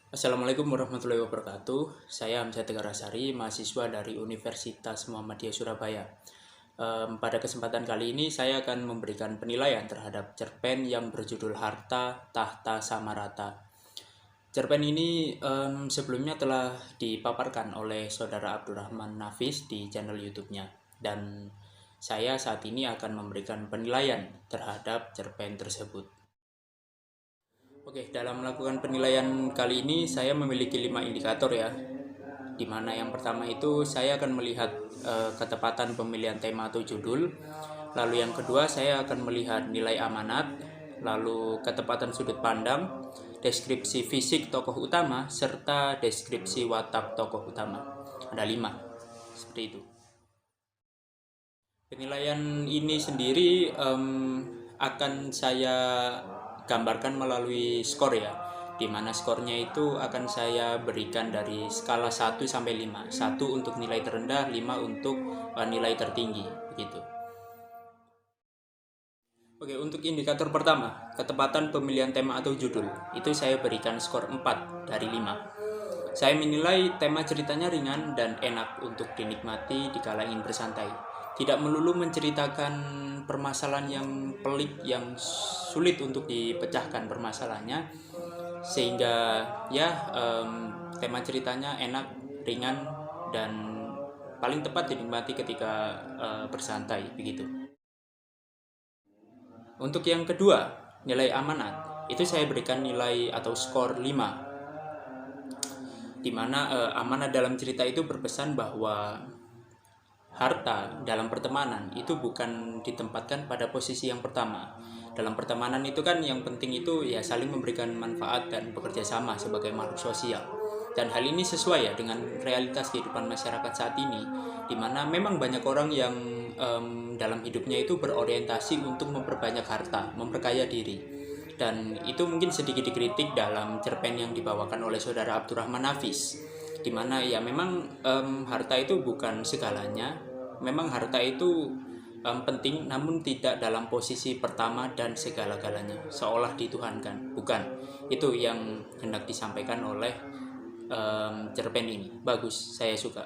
Assalamualaikum warahmatullahi wabarakatuh. Saya Hamzah Tegarasari, mahasiswa dari Universitas Muhammadiyah Surabaya. Pada kesempatan kali ini saya akan memberikan penilaian terhadap cerpen yang berjudul Harta, Tahta, Sama Rata. Cerpen ini sebelumnya telah dipaparkan oleh Saudara Abdurrahman Nafis di channel YouTube-nya. Dan saya saat ini akan memberikan penilaian terhadap cerpen tersebut. Oke, dalam melakukan penilaian kali ini saya memiliki 5 indikator ya. Dimana yang pertama itu saya akan melihat ketepatan pemilihan tema atau judul. Lalu yang kedua saya akan melihat nilai amanat, lalu ketepatan sudut pandang, deskripsi fisik tokoh utama, serta deskripsi watak tokoh utama. Ada 5, seperti itu. Penilaian ini sendiri akan saya gambarkan melalui skor ya, dimana skornya itu akan saya berikan dari skala 1 sampai 5. 1 untuk nilai terendah, 5 untuk nilai tertinggi, begitu. Oke, untuk indikator pertama, ketepatan pemilihan tema atau judul, itu saya berikan skor 4 dari 5. Saya menilai tema ceritanya ringan dan enak untuk dinikmati dikala ingin bersantai. Tidak melulu menceritakan permasalahan yang pelik, yang sulit untuk dipecahkan permasalahannya, sehingga ya tema ceritanya enak, ringan, dan paling tepat dinikmati ketika bersantai, begitu. Untuk yang kedua, nilai amanat, itu saya berikan nilai atau skor 5, dimana amanat dalam cerita itu berpesan bahwa harta dalam pertemanan itu bukan ditempatkan pada posisi yang pertama. Dalam pertemanan itu kan yang penting itu ya saling memberikan manfaat dan bekerja sama sebagai makhluk sosial. Dan hal ini sesuai ya dengan realitas kehidupan masyarakat saat ini, di mana memang banyak orang yang dalam hidupnya itu berorientasi untuk memperbanyak harta, memperkaya diri. Dan itu mungkin sedikit dikritik dalam cerpen yang dibawakan oleh Saudara Abdurrahman Nafis, di mana ya memang harta itu bukan segalanya. Memang harta itu penting, namun tidak dalam posisi pertama dan segala-galanya, seolah dituhankan. Bukan, itu yang hendak disampaikan oleh cerpen ini. Bagus, saya suka.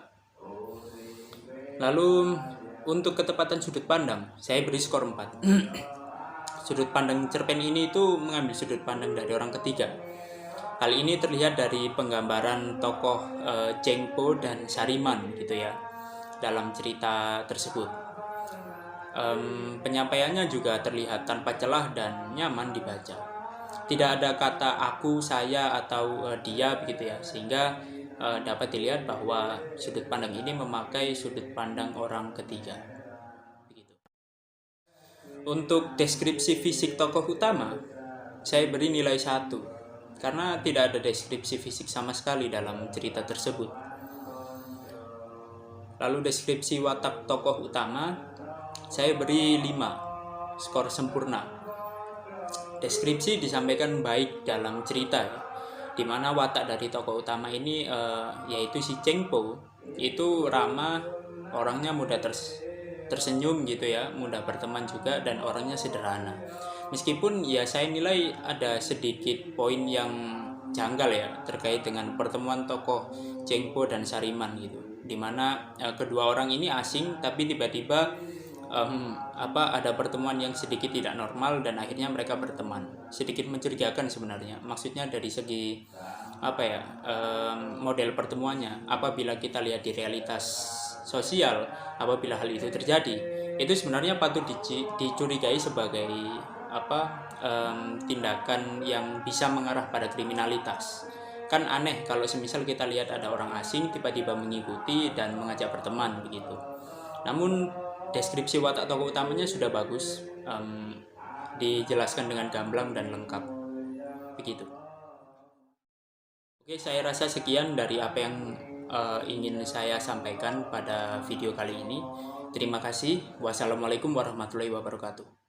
Lalu untuk ketepatan sudut pandang, saya beri skor 4. Sudut pandang cerpen ini itu mengambil sudut pandang dari orang ketiga. Hal ini terlihat dari penggambaran tokoh Chengpo dan Sariman gitu ya dalam cerita tersebut. Penyampaiannya juga terlihat tanpa celah dan nyaman dibaca. Tidak ada kata aku, saya, atau dia begitu ya, sehingga dapat dilihat bahwa sudut pandang ini memakai sudut pandang orang ketiga. Begitu. Untuk deskripsi fisik tokoh utama, saya beri nilai 1 karena tidak ada deskripsi fisik sama sekali dalam cerita tersebut. Lalu deskripsi watak tokoh utama, saya beri 5, skor sempurna. Deskripsi disampaikan baik dalam cerita ya, dimana watak dari tokoh utama ini yaitu si Chengpo itu ramah, orangnya mudah tersenyum gitu ya, mudah berteman juga, dan orangnya sederhana. Meskipun ya saya nilai ada sedikit poin yang janggal ya terkait dengan pertemuan tokoh Chengpo dan Sariman gitu, dimana kedua orang ini asing tapi tiba-tiba ada pertemuan yang sedikit tidak normal dan akhirnya mereka berteman. Sedikit mencurigakan sebenarnya, maksudnya dari segi model pertemuannya. Apabila kita lihat di realitas sosial, apabila hal itu terjadi, itu sebenarnya patut dicurigai sebagai tindakan yang bisa mengarah pada kriminalitas. Kan aneh kalau semisal kita lihat ada orang asing tiba-tiba mengikuti dan mengajak berteman begitu. Namun deskripsi watak tokoh utamanya sudah bagus, dijelaskan dengan gamblang dan lengkap begitu. Oke, saya rasa sekian dari apa yang ingin saya sampaikan pada video kali ini. Terima kasih. Wassalamualaikum warahmatullahi wabarakatuh.